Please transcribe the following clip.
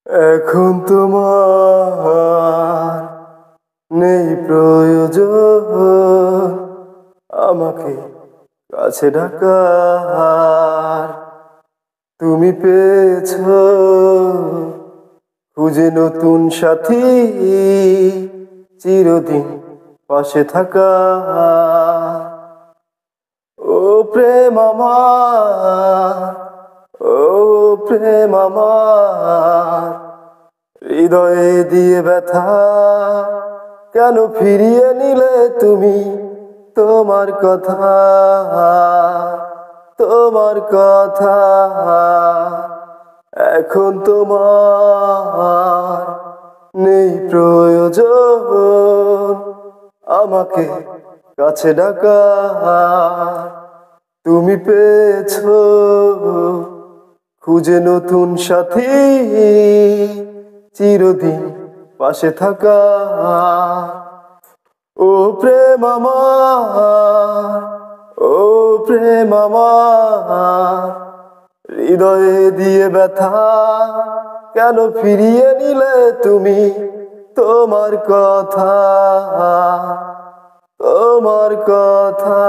এখন তোমার নেই প্রয়োজন আমাকে কাছে ডাকার। তুমি পেয়েছ খুঁজে নতুন সাথী, চিরদিন পাশে থাকা। ও প্রেম আমার, ও প্রেম আমার, হৃদয়ে দিয়ে ব্যথা কেন ফিরিয়ে নিলে তুমি তোমার কথা, তোমার কথা। এখন তোমার নেই প্রয়োজন আমাকে কাছে ডাকার। তুমি পেয়েছ খুঁজে নতুন সাথী, চিরদিন পাশে থাকা। ও প্রেম আমার, ও প্রেম আমার, হৃদয়ে দিয়ে ব্যথা কেন ফিরিয়ে নিলে তুমি তোমার কথা, তোমার কথা।